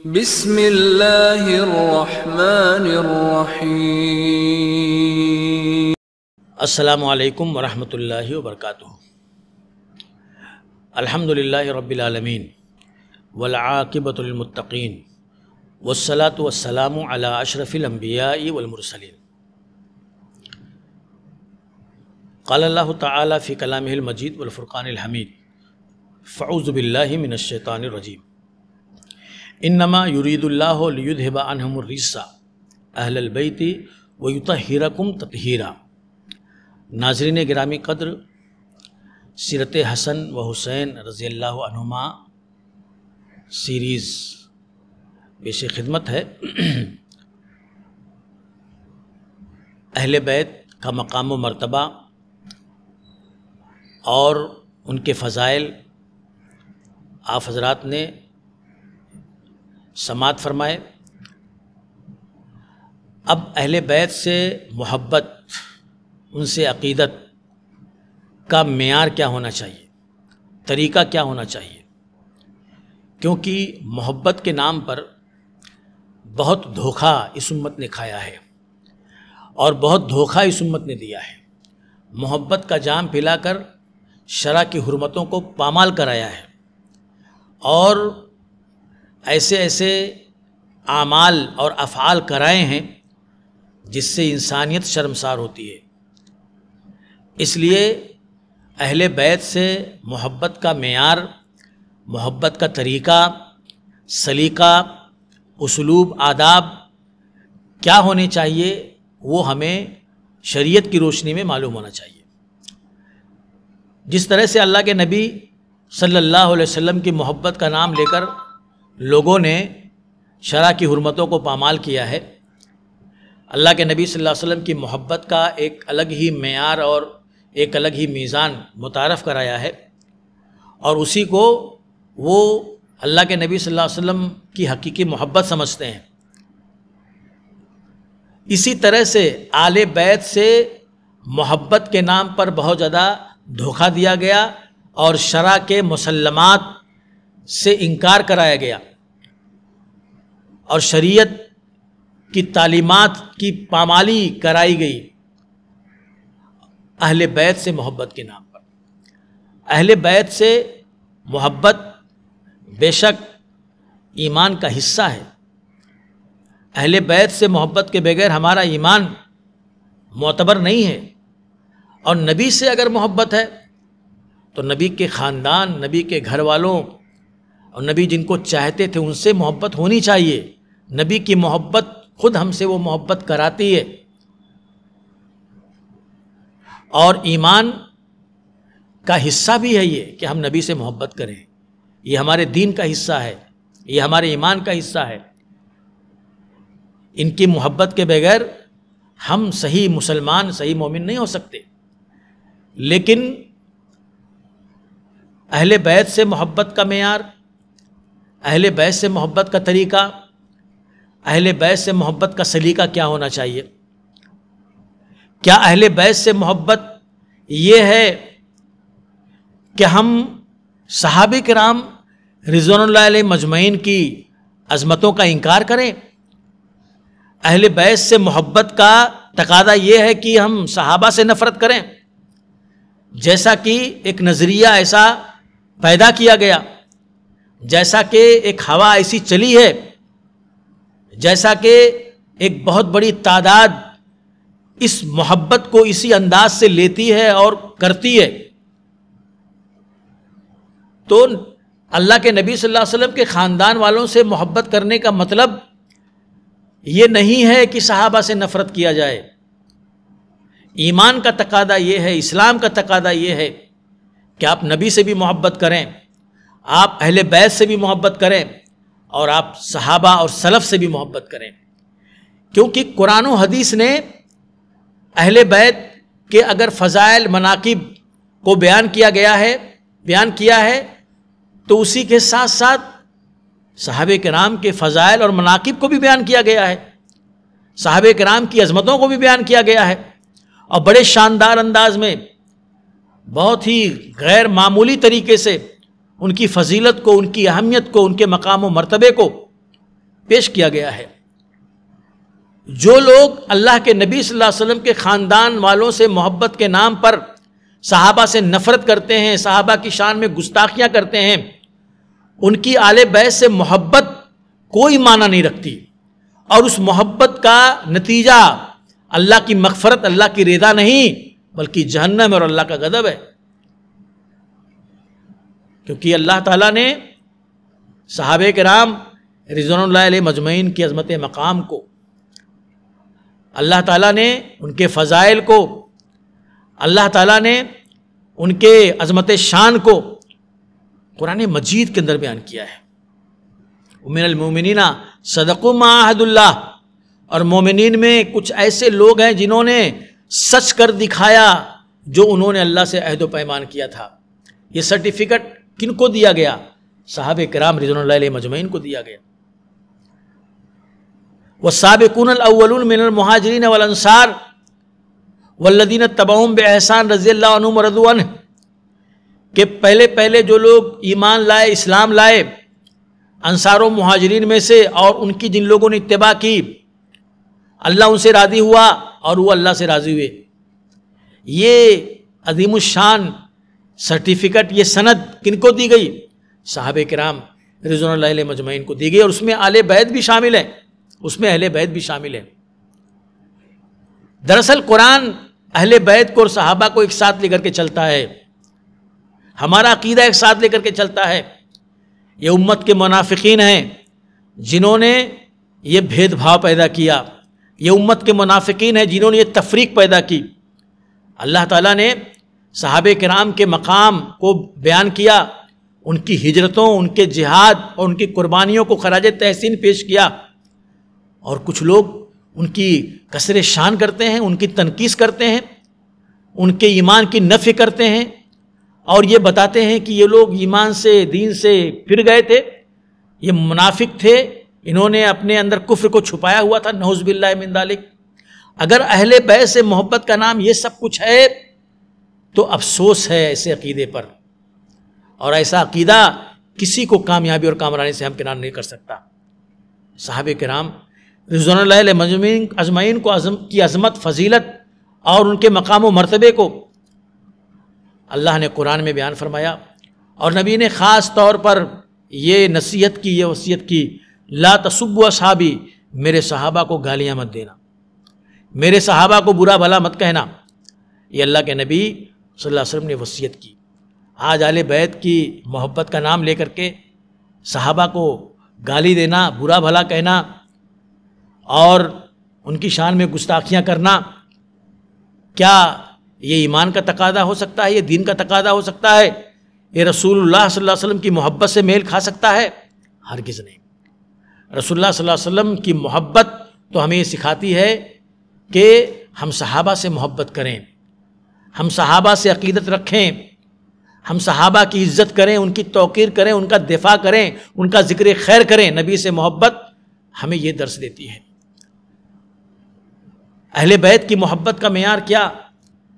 بسم اللہ الرحمن الرحیم۔ السلام علیکم ورحمۃ اللہ وبرکاتہ۔ الحمدللہ رب العالمین والعاقبۃ للمتقین والصلاۃ والسلام علی اشرف الانبیاء والمرسلین۔ قال اللہ تعالی فی کلامہ المجید والفرقان الحمید، فاعوذ باللہ من الشیطان الرجیم، انما یرید اللہ لیذھب عنہم الرجس اہل البیت ویطہرکم تطہیرا۔ ناظرین گرامی قدر، سیرت حسن و حسین رضی اللہ عنہما سیریز پیش خدمت ہے۔ اہل بیت کا مقام و مرتبہ اور ان کے فضائل آپ حضرات نے سماعت فرمائے۔ اب اہل بیت سے محبت، ان سے عقیدت کا معیار کیا ہونا چاہیے، طریقہ کیا ہونا چاہیے، کیونکہ محبت کے نام پر بہت دھوکہ اس امت نے کھایا ہے اور بہت دھوکہ اس امت نے دیا ہے۔ محبت کا جام پلا کر شرع کی حرمتوں کو پامال کرایا ہے اور ایسے ایسے اعمال اور افعال کرائے ہیں جس سے انسانیت شرمسار ہوتی ہے۔ اس لیے اہل بیت سے محبت کا معیار، محبت کا طریقہ، سلیقہ، اسلوب، آداب کیا ہونے چاہیے، وہ ہمیں شریعت کی روشنی میں معلوم ہونا چاہیے۔ جس طرح سے اللہ کے نبی صلی اللہ علیہ وسلم کی محبت کا نام لے کر لوگوں نے شرع کی حرمتوں کو پامال کیا ہے، اللہ کے نبی صلی اللہ علیہ وسلم کی محبت کا ایک الگ ہی معیار اور ایک الگ ہی میزان متعارف کرایا ہے، اور اسی کو وہ اللہ کے نبی صلی اللہ علیہ وسلم کی حقیقی محبت سمجھتے ہیں۔ اسی طرح سے آل بیت سے محبت کے نام پر بہت زیادہ دھوکہ دیا گیا اور شرع کے مسلمات سے انکار کرایا گیا اور شریعت کی تعلیمات کی پامالی کرائی گئی اہل بیت سے محبت کے نام پر۔ اہل بیت سے محبت بے شک ایمان کا حصہ ہے۔ اہل بیت سے محبت کے بغیر ہمارا ایمان معتبر نہیں ہے، اور نبی سے اگر محبت ہے تو نبی کے خاندان، نبی کے گھر والوں اور نبی جن کو چاہتے تھے ان سے محبت ہونی چاہیے۔ نبی کی محبت خود ہم سے وہ محبت کراتی ہے، اور ایمان کا حصہ بھی ہے یہ کہ ہم نبی سے محبت کریں۔ یہ ہمارے دین کا حصہ ہے، یہ ہمارے ایمان کا حصہ ہے۔ ان کی محبت کے بغیر ہم صحیح مسلمان، صحیح مومن نہیں ہو سکتے۔ لیکن اہل بیت سے محبت کا معیار، اہل بیت سے محبت کا طریقہ، اہل بیت سے محبت کا سلیقہ کیا ہونا چاہیے؟ کیا اہل بیت سے محبت یہ ہے کہ ہم صحابہ کرام رضوان اللہ علیہ مجمعین کی عظمتوں کا انکار کریں؟ اہل بیت سے محبت کا تقاضا یہ ہے کہ ہم صحابہ سے نفرت کریں؟ جیسا کہ ایک نظریہ ایسا پیدا کیا گیا، جیسا کہ ایک ہوا ایسی چلی ہے، جیسا کہ ایک بہت بڑی تعداد اس محبت کو اسی انداز سے لیتی ہے اور کرتی ہے، تو اللہ کے نبی صلی اللہ علیہ وسلم کے خاندان والوں سے محبت کرنے کا مطلب یہ نہیں ہے کہ صحابہ سے نفرت کیا جائے۔ ایمان کا تقاضا یہ ہے، اسلام کا تقاضا یہ ہے کہ آپ نبی سے بھی محبت کریں، آپ اہل بیت سے بھی محبت کریں، اور آپ صحابہ اور سلف سے بھی محبت کریں، کیونکہ قرآن و حدیث نے اہل بیت کے اگر فضائل، مناقب کو بیان کیا ہے تو اسی کے ساتھ ساتھ صحابہ کرام کے فضائل اور مناقب کو بھی بیان کیا گیا ہے، صحابہ کرام کی عظمتوں کو بھی بیان کیا گیا ہے، اور بڑے شاندار انداز میں، بہت ہی غیر معمولی طریقے سے ان کی فضیلت کو، ان کی اہمیت کو، ان کے مقام و مرتبے کو پیش کیا گیا ہے۔ جو لوگ اللہ کے نبی صلی اللہ علیہ وسلم کے خاندان والوں سے محبت کے نام پر صحابہ سے نفرت کرتے ہیں، صحابہ کی شان میں گستاخیاں کرتے ہیں، ان کی آل بیت سے محبت کوئی معنی نہیں رکھتی، اور اس محبت کا نتیجہ اللہ کی مغفرت، اللہ کی رضا نہیں بلکہ جہنم اور اللہ کا غضب ہے۔ کیونکہ اللہ تعالیٰ نے صحابہ کرام رضوان اللہ علیہ مجمعین کی عظمت مقام کو، اللہ تعالیٰ نے ان کے فضائل کو، اللہ تعالیٰ نے ان کے عظمت شان کو قرآن مجید کے اندر بیان کیا ہے۔ ومن المؤمنین صدقوا ما عاہدوا اللہ، اور مومنین میں کچھ ایسے لوگ ہیں جنہوں نے سچ کر دکھایا جو انہوں نے اللہ سے عہد و پیمان کیا تھا۔ یہ سرٹیفکیٹ کن کو دیا گیا؟ صحابہ کرام رضوان اللہ علیہ مجمعین کو دیا گیا۔ والسابقون الاولون من المہاجرین والانصار والذین اتبعوہم باحسان رضی اللہ عنہم ورضوا عنہ، کہ پہلے جو لوگ ایمان لائے، اسلام لائے انصار و مہاجرین میں سے، اور ان کی جن لوگوں نے اتباع کی، اللہ ان سے راضی ہوا اور وہ اللہ سے راضی ہوئے۔ یہ عظیم الشان سرٹیفکیٹ، یہ سند کن کو دی گئی؟ صحابہ کرام رضوان اللہ علیہ مجمعین کو دی گئی، اور اس میں اہل بیت بھی شامل ہیں، اس میں اہل بیت بھی شامل ہیں۔ دراصل قرآن اہل بیت کو اور صحابہ کو ایک ساتھ لے کر کے چلتا ہے، ہمارا عقیدہ ایک ساتھ لے کر کے چلتا ہے۔ یہ امت کے منافقین ہیں جنہوں نے یہ بھید بھاؤ پیدا کیا، یہ امت کے منافقین ہیں جنہوں نے یہ تفریق پیدا کی۔ اللہ تعالیٰ نے صحابہ کرام کے مقام کو بیان کیا، ان کی ہجرتوں، ان کے جہاد اور ان کی قربانیوں کو خراج تحسین پیش کیا، اور کچھ لوگ ان کی کسر شان کرتے ہیں، ان کی تنقیص کرتے ہیں، ان کے ایمان کی نفی کرتے ہیں، اور یہ بتاتے ہیں کہ یہ لوگ ایمان سے، دین سے پھر گئے تھے، یہ منافق تھے، انہوں نے اپنے اندر کفر کو چھپایا ہوا تھا، نعوذ باللہ من ذالک۔ اگر اہل بیت سے محبت کا نام یہ سب کچھ ہے تو افسوس ہے ایسے عقیدے پر، اور ایسا عقیدہ کسی کو کامیابی اور کامرانی سے ہمکنار نہیں کر سکتا۔ صحابہ کرام رضوان اللہ علیہ اجمعین کو کی عظمت، فضیلت اور ان کے مقام و مرتبے کو اللہ نے قرآن میں بیان فرمایا، اور نبی نے خاص طور پر یہ نصیحت کی، یہ وصیت کی، لا تسبوا اصحابی، میرے صحابہ کو گالیاں مت دینا، میرے صحابہ کو برا بھلا مت کہنا۔ یہ اللہ کے نبی صلی اللہ علیہ وسلم نے وصیت کی۔ آج اہل بیت کی محبت کا نام لے کر کے صحابہ کو گالی دینا، برا بھلا کہنا اور ان کی شان میں گستاخیاں کرنا، کیا یہ ایمان کا تقاضا ہو سکتا ہے؟ یہ دین کا تقاضا ہو سکتا ہے؟ یہ رسول اللہ صلی اللہ علیہ وسلم کی محبت سے میل کھا سکتا ہے؟ ہرگز نہیں۔ رسول اللہ صلی اللہ علیہ وسلم کی محبت تو ہمیں یہ سکھاتی ہے کہ ہم صحابہ سے محبت کریں، ہم صحابہ سے عقیدت رکھیں، ہم صحابہ کی عزت کریں، ان کی توقیر کریں، ان کا دفاع کریں، ان کا ذکر خیر کریں۔ نبی سے محبت ہمیں یہ درس دیتی ہے۔ اہل بیت کی محبت کا معیار کیا؟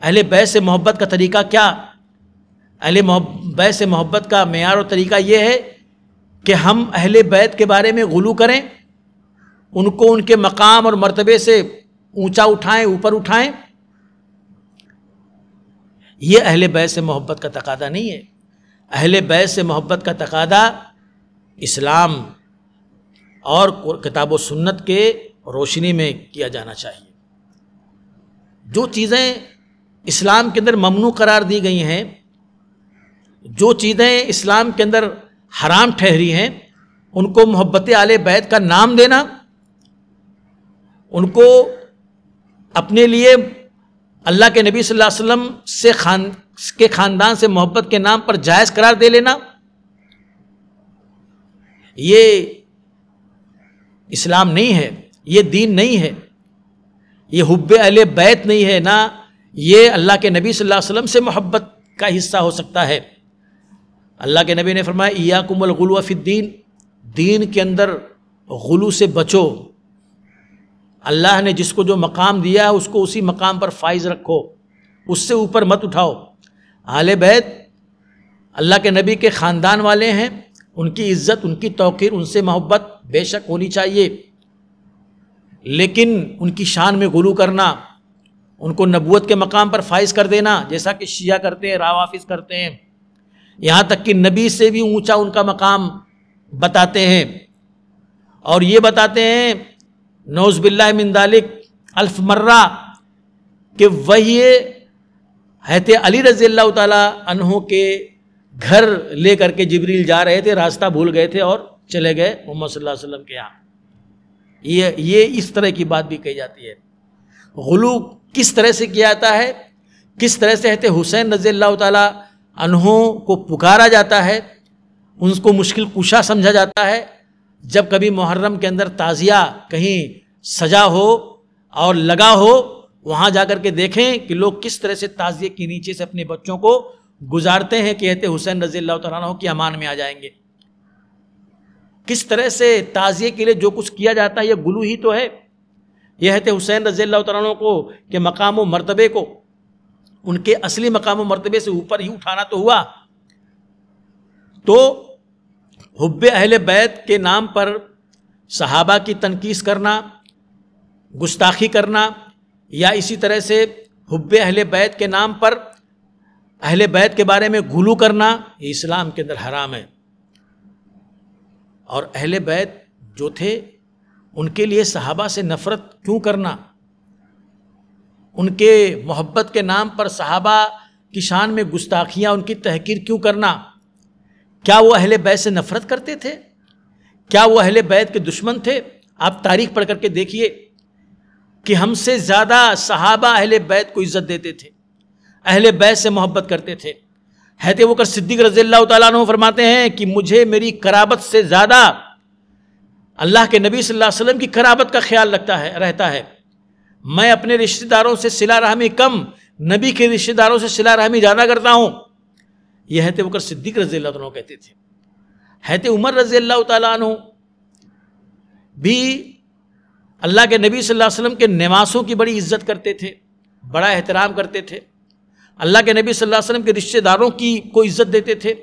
اہل بیت سے محبت کا طریقہ کیا؟ اہل بیت سے محبت کا معیار اور طریقہ یہ ہے کہ ہم اہل بیت کے بارے میں غلو کریں، ان کو ان کے مقام اور مرتبے سے اونچا اٹھائیں، اوپر اٹھائیں۔ یہ اہل بیت سے محبت کا تقاضا نہیں ہے۔ اہل بیت سے محبت کا تقاضا اسلام اور کتاب و سنت کے روشنی میں کیا جانا چاہیے۔ جو چیزیں اسلام کے اندر ممنوع قرار دی گئی ہیں، جو چیزیں اسلام کے اندر حرام ٹھہری ہیں، ان کو محبت اہل بیت کا نام دینا، ان کو اپنے لیے اللہ کے نبی صلی اللہ علیہ وسلم سے خاندان سے محبت کے نام پر جائز قرار دے لینا، یہ اسلام نہیں ہے، یہ دین نہیں ہے، یہ حب اہل بیت نہیں ہے، نہ یہ اللہ کے نبی صلی اللہ علیہ وسلم سے محبت کا حصہ ہو سکتا ہے۔ اللہ کے نبی نے فرمایا ایاکم الغلو فی الدین، دین کے اندر غلو سے بچو۔ اللہ نے جس کو جو مقام دیا ہے اس کو اسی مقام پر فائز رکھو، اس سے اوپر مت اٹھاؤ۔ اہل بیت اللہ کے نبی کے خاندان والے ہیں، ان کی عزت، ان کی توقیر، ان سے محبت بے شک ہونی چاہیے، لیکن ان کی شان میں غلو کرنا، ان کو نبوت کے مقام پر فائز کر دینا، جیسا کہ شیعہ کرتے ہیں، روافض کرتے ہیں، یہاں تک کہ نبی سے بھی اونچا ان کا مقام بتاتے ہیں، اور یہ بتاتے ہیں نعوذ باللہ من ذالک الف مرہ کہ وہی حضرت علی رضی اللہ تعالیٰ عنہ کے گھر لے کر کے جبریل جا رہے تھے، راستہ بھول گئے تھے اور چلے گئے محمد صلی اللہ علیہ وسلم کے یہاں۔ یہ اس طرح کی بات بھی کہی جاتی ہے۔ غلو کس طرح سے کیا جاتا ہے، کس طرح سے حضرت حسین رضی اللہ تعالیٰ عنہ کو پکارا جاتا ہے، ان کو مشکل کشا سمجھا جاتا ہے۔ جب کبھی محرم کے اندر تعزیہ کہیں سجا ہو اور لگا ہو، وہاں جا کر کے دیکھیں کہ لوگ کس طرح سے تعزیے کے نیچے سے اپنے بچوں کو گزارتے ہیں کہ حضرت حسین رضی اللہ تعالیٰ عنہ کی امان میں آ جائیں گے۔ کس طرح سے تعزیے کے لیے جو کچھ کیا جاتا ہے، یہ غلو ہی تو ہے۔ یہ حضرت حسین رضی اللہ تعالیٰ عنہ کو کہ مقام و مرتبے کو ان کے اصلی مقام و مرتبے سے اوپر ہی اٹھانا تو ہوا۔ تو حب اہل بیت کے نام پر صحابہ کی تنقیص کرنا، گستاخی کرنا، یا اسی طرح سے حب اہل بیت کے نام پر اہل بیت کے بارے میں غلو کرنا، یہ اسلام کے اندر حرام ہے۔ اور اہل بیت جو تھے ان کے لیے صحابہ سے نفرت کیوں کرنا، ان کے محبت کے نام پر صحابہ کی شان میں گستاخیاں، ان کی تحقیر کیوں کرنا؟ کیا وہ اہل بیت سے نفرت کرتے تھے؟ کیا وہ اہل بیت کے دشمن تھے؟ آپ تاریخ پڑھ کر کے دیکھیے کہ ہم سے زیادہ صحابہ اہل بیت کو عزت دیتے تھے، اہل بیت سے محبت کرتے تھے۔ حضرت ابوبکر صدیق رضی اللہ تعالیٰ عنہ فرماتے ہیں کہ مجھے میری قرابت سے زیادہ اللہ کے نبی صلی اللہ علیہ وسلم کی قرابت کا خیال رہتا ہے۔ میں اپنے رشتہ داروں سے صلہ رحمی کم، نبی کے رشتہ داروں سے صلہ رحمی زیادہ کرتا ہوں۔ یہ حضرت ابوبکر صدیق رضی اللہ عنہ کہتے تھے۔ حضرت عمر رضی اللہ تعالیٰ عنہ بھی اللہ کے نبی صلی اللہ علیہ وسلم کے نواسوں کی بڑی عزت کرتے تھے، بڑا احترام کرتے تھے۔ اللہ کے نبی صلی اللہ علیہ وسلم کے رشتہ داروں کو عزت دیتے تھے۔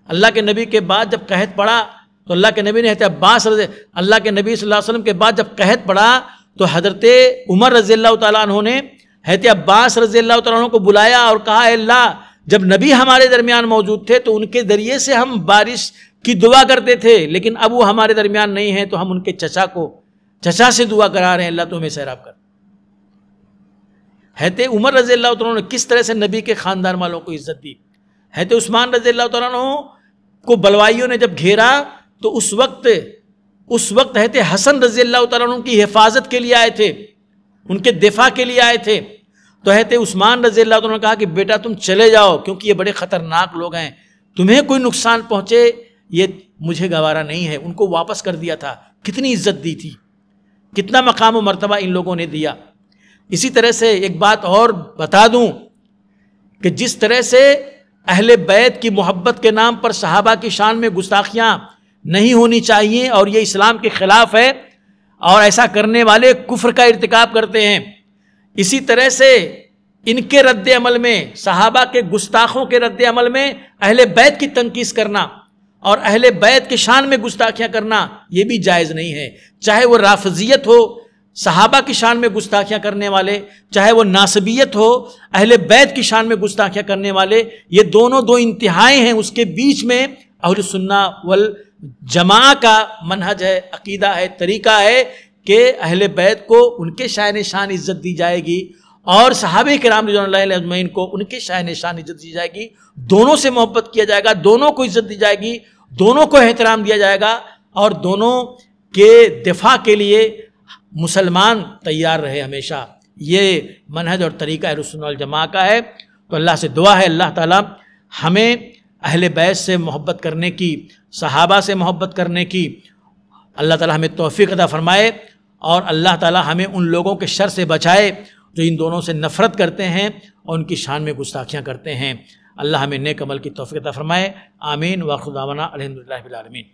اللہ کے نبی کے بعد جب قحط پڑا تو اللہ کے نبی نے اللہ کے نبی صلی اللہ علیہ وسلم کے بعد جب قحط پڑا تو حضرت عمر رضی اللہ تعالیٰ عنہ نے حضرت عباس رضی اللہ تعالیٰ عنہ کو بلایا اور کہا، اے اللہ، جب نبی ہمارے درمیان موجود تھے تو ان کے ذریعے سے ہم بارش کی دعا کرتے تھے، لیکن اب وہ ہمارے درمیان نہیں ہیں تو ہم ان کے چچا سے دعا کرا رہے ہیں، اللہ تو ہمیں سیراب کر۔ حضرت عمر رضی اللہ تعالیٰ عنہ نے کس طرح سے نبی کے خاندان والوں کو عزت دی۔ حضرت عثمان رضی اللہ تعالیٰ عنہ کو بلوائیوں نے جب گھیرا تو اس وقت حضرت حسن رضی اللہ تعالیٰ عنہ کی حفاظت کے لیے آئے تھے، ان کے دفاع کے لیے آئے تھے۔ تو حضرت عثمان رضی اللہ تعالیٰ عنہ نے کہا کہ بیٹا تم چلے جاؤ، کیونکہ یہ بڑے خطرناک لوگ ہیں، تمہیں کوئی نقصان پہنچے یہ مجھے گوارا نہیں ہے۔ ان کو واپس کر دیا تھا۔ کتنی عزت دی تھی، کتنا مقام و مرتبہ ان لوگوں نے دیا۔ اسی طرح سے ایک بات اور بتا دوں کہ جس طرح سے اہل بیت کی محبت کے نام پر صحابہ کی شان میں گستاخیاں نہیں ہونی چاہیے اور یہ اسلام کے خلاف ہے اور ایسا کرنے والے کفر کا ارتکاب کرتے ہیں، اسی طرح سے ان کے رد عمل میں، صحابہ کے گستاخوں کے رد عمل میں اہل بیت کی تنقیص کرنا اور اہل بیت کی شان میں گستاخیاں کرنا یہ بھی جائز نہیں ہے۔ چاہے وہ رافضیت ہو، صحابہ کی شان میں گستاخیاں کرنے والے، چاہے وہ ناصبیت ہو، اہل بیت کی شان میں گستاخیاں کرنے والے، یہ دونوں دو انتہائیں ہیں۔ اس کے بیچ میں اہل سنہ والجماعہ کا منہج ہے، عقیدہ ہے، طریقہ ہے کہ اہل بیت کو ان کے شان شان عزت دی جائے گی اور صحابہ کرام رضوان اللہ علیہ اجمعین کو ان کے شان شان عزت دی جائے گی، دونوں سے محبت کیا جائے گا، دونوں کو عزت دی جائے گی، دونوں کو احترام دیا جائے گا اور دونوں کے دفاع کے لیے مسلمان تیار رہے ہمیشہ۔ یہ منہج اور طریقہ اہل سنت والجماعہ کا ہے۔ تو اللہ سے دعا ہے اللہ تعالیٰ ہمیں اہل بیت سے محبت کرنے کی، صحابہ سے محبت کرنے کی اللہ تعالیٰ ہمیں توفیق عطا فرمائے، اور اللہ تعالیٰ ہمیں ان لوگوں کے شر سے بچائے جو ان دونوں سے نفرت کرتے ہیں اور ان کی شان میں گستاخیاں کرتے ہیں۔ اللہ ہمیں نیک عمل کی توفیق عطا فرمائے۔ آمین۔ وآخر دعوانا الحمدللہ رب العالمین۔